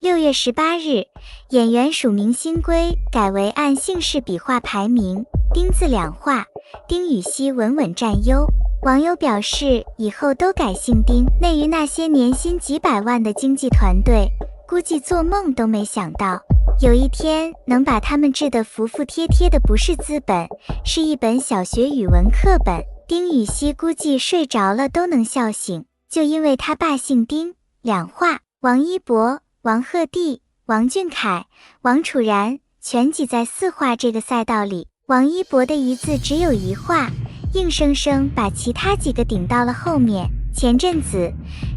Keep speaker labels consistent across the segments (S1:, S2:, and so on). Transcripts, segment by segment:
S1: 6月18日，演员署名新规改为按姓氏笔画排名，丁字两画，丁禹兮稳稳占优。网友表示，以后都改姓丁。内娱那些年薪几百万的经纪团队，估计做梦都没想到，有一天能把他们治得服服帖帖的不是资本，是一本小学语文课本。丁禹兮估计睡着了都能笑醒，就因为他爸姓丁，两画。王一博、王鹤棣、王俊凯、王楚然全挤在4画这个赛道里。王一博的一字只有1画，硬生生把其他几个顶到了后面。前阵子，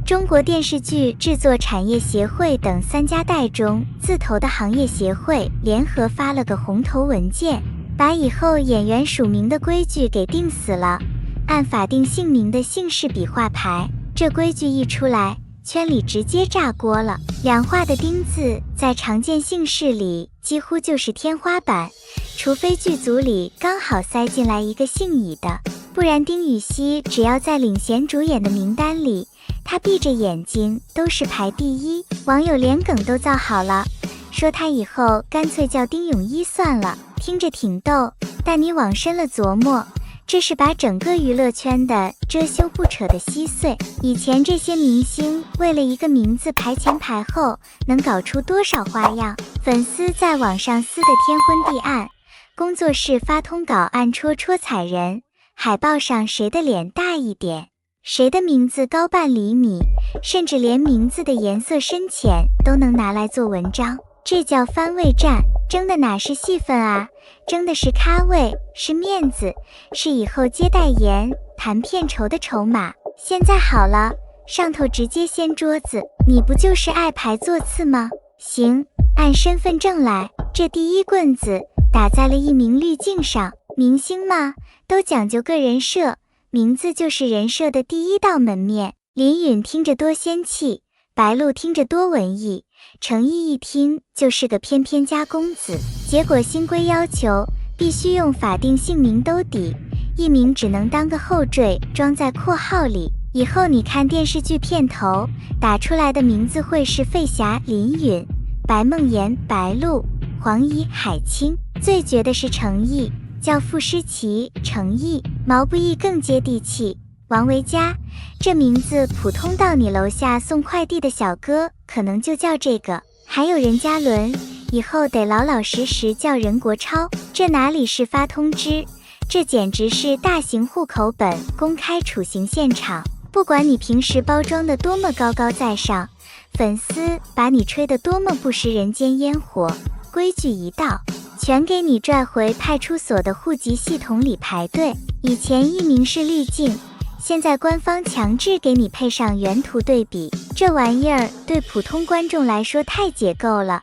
S1: 中国电视剧制作产业协会等3家带中字头的行业协会联合发了个红头文件，把以后演员署名的规矩给定死了，按法定姓名的姓氏笔画排。这规矩一出来，圈里直接炸锅了。两画的丁字在常见姓氏里几乎就是天花板，除非剧组里刚好塞进来一个姓乙的，不然丁禹兮只要在领衔主演的名单里，他闭着眼睛都是排第一。网友连梗都造好了，说他以后干脆叫丁泳衣算了，听着挺逗，但你往深了琢磨，这是把整个娱乐圈的遮羞布扯的稀碎。以前这些明星为了一个名字排前排后，能搞出多少花样，粉丝在网上撕得天昏地暗，工作室发通稿暗戳戳踩人，海报上谁的脸大一点，谁的名字高半厘米，甚至连名字的颜色深浅都能拿来做文章。这叫番位战，争的哪是戏份啊，争的是咖位，是面子，是以后接代言谈片酬的筹码。现在好了，上头直接掀桌子，你不就是爱排座次吗？行，按身份证来。这第一棍子打在了艺名滤镜上，明星嘛，都讲究个人设，名字就是人设的第一道门面。林允听着多仙气，白鹿听着多文艺，程毅一听就是个翩翩家公子。结果新规要求必须用法定姓名兜底，艺名只能当个后缀装在括号里。以后你看电视剧片头打出来的名字会是费霞林允，白梦妍白鹿，黄怡海清。最绝的是程毅，叫傅诗琪程毅，毛不易更接地气。王维佳，这名字普通到你楼下送快递的小哥可能就叫这个。还有任嘉伦，以后得老老实实叫任国超，这哪里是发通知，这简直是大型户口本公开处刑现场。不管你平时包装的多么高高在上，粉丝把你吹得多么不食人间烟火，规矩一到，全给你拽回派出所的户籍系统里排队。以前艺名是滤镜，现在官方强制给你配上原图对比，这玩意儿对普通观众来说太解构了。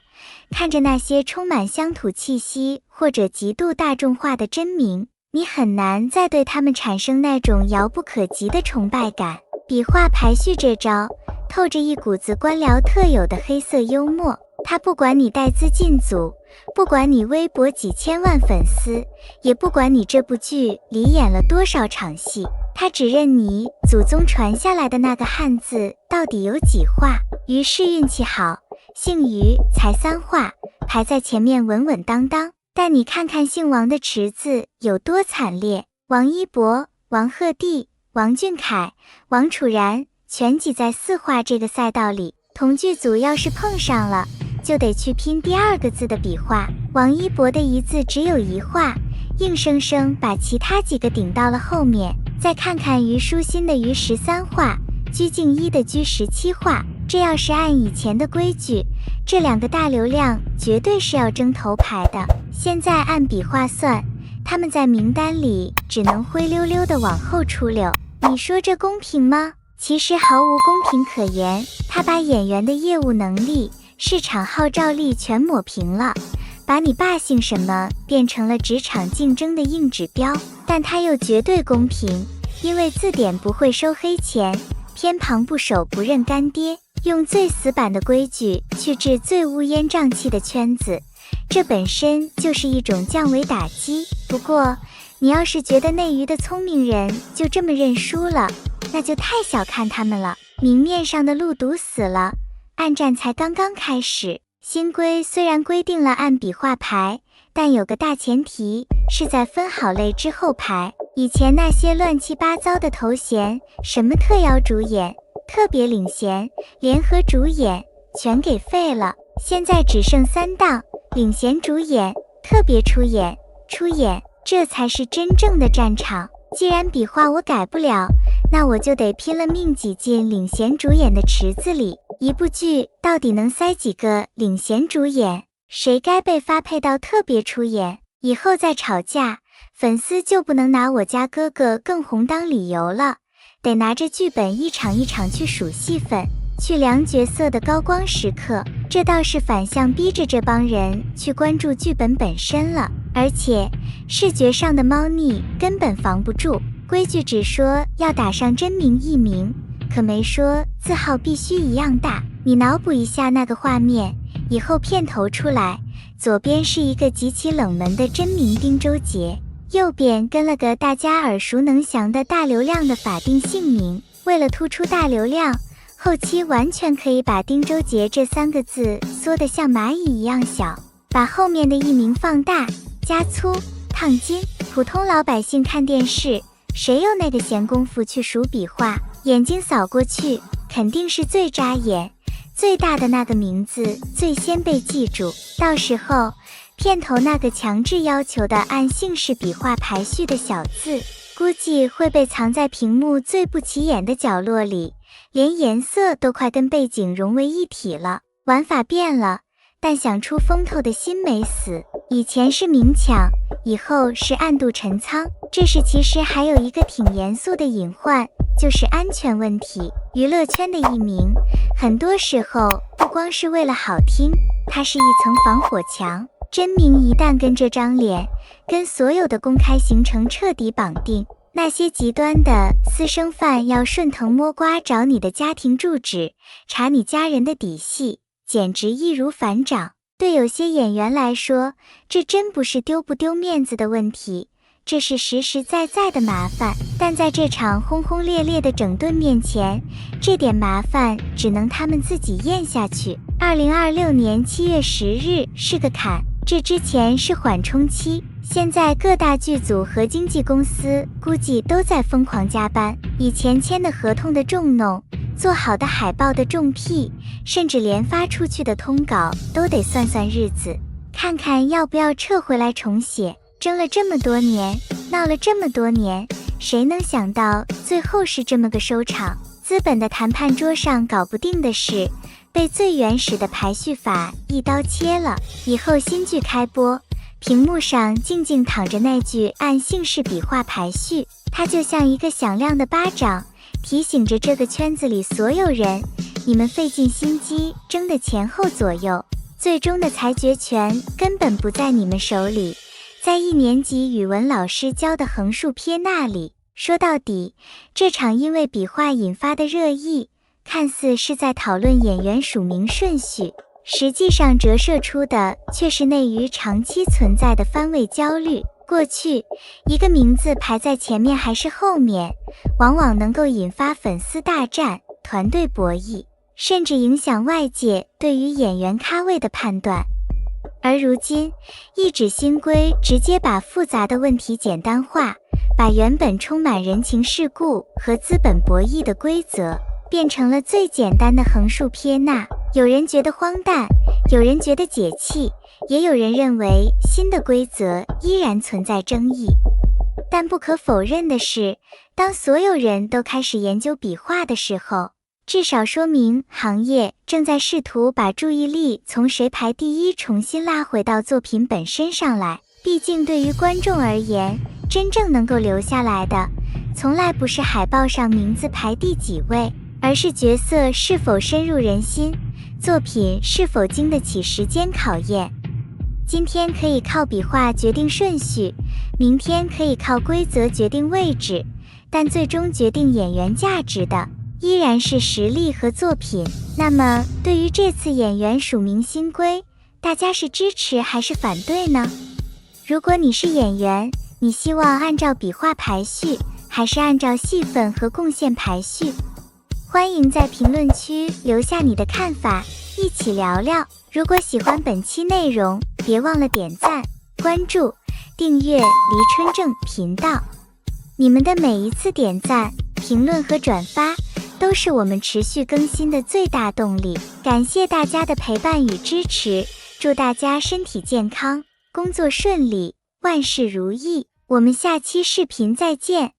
S1: 看着那些充满乡土气息或者极度大众化的真名，你很难再对他们产生那种遥不可及的崇拜感。笔画排序这招透着一股子官僚特有的黑色幽默，他不管你带资进组，不管你微博几千万粉丝，也不管你这部剧里演了多少场戏，他只认你祖宗传下来的那个汉字到底有几画。于是运气好，姓于才3画，排在前面稳稳当当。但你看看姓王的池子有多惨烈，王一博、王鹤棣、王俊凯、王楚然全挤在4画这个赛道里。同剧组要是碰上了，就得去拼第2个字的笔画。王一博的一字只有1画，硬生生把其他几个顶到了后面。再看看虞书欣的虞13画，鞠婧祎的鞠17画。这要是按以前的规矩，这2个大流量绝对是要争头牌的。现在按笔画算，他们在名单里只能灰溜溜的往后出溜。你说这公平吗？其实毫无公平可言，他把演员的业务能力、市场号召力全抹平了，把你爸姓什么变成了职场竞争的硬指标。但他又绝对公平，因为字典不会收黑钱，偏旁部首不认干爹，用最死板的规矩去治最乌烟瘴气的圈子，这本身就是一种降维打击。不过你要是觉得内娱的聪明人就这么认输了，那就太小看他们了。明面上的路堵死了，暗战才刚刚开始。新规虽然规定了按笔画排，但有个大前提，是在分好类之后排。以前那些乱七八糟的头衔，什么特邀主演、特别领衔、联合主演，全给废了。现在只剩3档：领衔主演、特别出演、出演，这才是真正的战场。既然笔画我改不了，那我就得拼了命挤进领衔主演的池子里。一部剧到底能塞几个领衔主演？谁该被发配到特别出演？以后再吵架，粉丝就不能拿我家哥哥更红当理由了，得拿着剧本一场一场去数戏份，去量角色的高光时刻。这倒是反向逼着这帮人去关注剧本本身了，而且视觉上的猫腻根本防不住。规矩只说要打上真名艺名，可没说字号必须一样大。你脑补一下那个画面，以后片头出来，左边是一个极其冷门的真名丁周杰，右边跟了个大家耳熟能详的大流量的法定姓名。为了突出大流量，后期完全可以把丁周杰这3个字缩得像蚂蚁一样小，把后面的艺名放大、加粗、烫金。普通老百姓看电视，谁有那个闲工夫去数笔画？眼睛扫过去，肯定是最扎眼、最大的那个名字最先被记住。到时候片头那个强制要求的按姓氏笔画排序的小字，估计会被藏在屏幕最不起眼的角落里，连颜色都快跟背景融为一体了。玩法变了，但想出风头的心没死。以前是明抢，以后是暗度陈仓。这时其实还有一个挺严肃的隐患，就是安全问题。娱乐圈的艺名，很多时候不光是为了好听，它是一层防火墙。真名一旦跟这张脸，跟所有的公开行程彻底绑定，那些极端的私生饭要顺藤摸瓜找你的家庭住址，查你家人的底细，简直易如反掌。对有些演员来说，这真不是丢不丢面子的问题，这是实实在在的麻烦。但在这场轰轰烈烈的整顿面前，这点麻烦只能他们自己咽下去。2026年7月10日是个坎，这之前是缓冲期。现在各大剧组和经纪公司估计都在疯狂加班，以前签的合同的重弄，做好的海报的重批，甚至连发出去的通稿都得算算日子，看看要不要撤回来重写。争了这么多年，闹了这么多年，谁能想到最后是这么个收场？资本的谈判桌上搞不定的事，被最原始的排序法一刀切了。以后新剧开播，屏幕上静静躺着那句按姓氏笔画排序，它就像一个响亮的巴掌，提醒着这个圈子里所有人，你们费尽心机争的前后左右，最终的裁决权根本不在你们手里，在1年级语文老师教的横竖撇那里。说到底，这场因为笔画引发的热议，看似是在讨论演员署名顺序，实际上折射出的却是内娱长期存在的番位焦虑。过去，一个名字排在前面还是后面，往往能够引发粉丝大战、团队博弈，甚至影响外界对于演员咖位的判断。而如今，一纸新规直接把复杂的问题简单化，把原本充满人情世故和资本博弈的规则，变成了最简单的横竖撇捺。有人觉得荒诞，有人觉得解气，也有人认为新的规则依然存在争议。但不可否认的是，当所有人都开始研究笔画的时候，至少说明行业正在试图把注意力从谁排第一重新拉回到作品本身上来。毕竟对于观众而言，真正能够留下来的，从来不是海报上名字排第几位，而是角色是否深入人心，作品是否经得起时间考验。今天可以靠笔画决定顺序，明天可以靠规则决定位置，但最终决定演员价值的依然是实力和作品。那么对于这次演员署名新规，大家是支持还是反对呢？如果你是演员，你希望按照笔画排序，还是按照戏份和贡献排序？欢迎在评论区留下你的看法，一起聊聊。如果喜欢本期内容，别忘了点赞、关注、订阅黎春正频道。你们的每一次点赞、评论和转发，都是我们持续更新的最大动力。感谢大家的陪伴与支持，祝大家身体健康，工作顺利，万事如意。我们下期视频再见。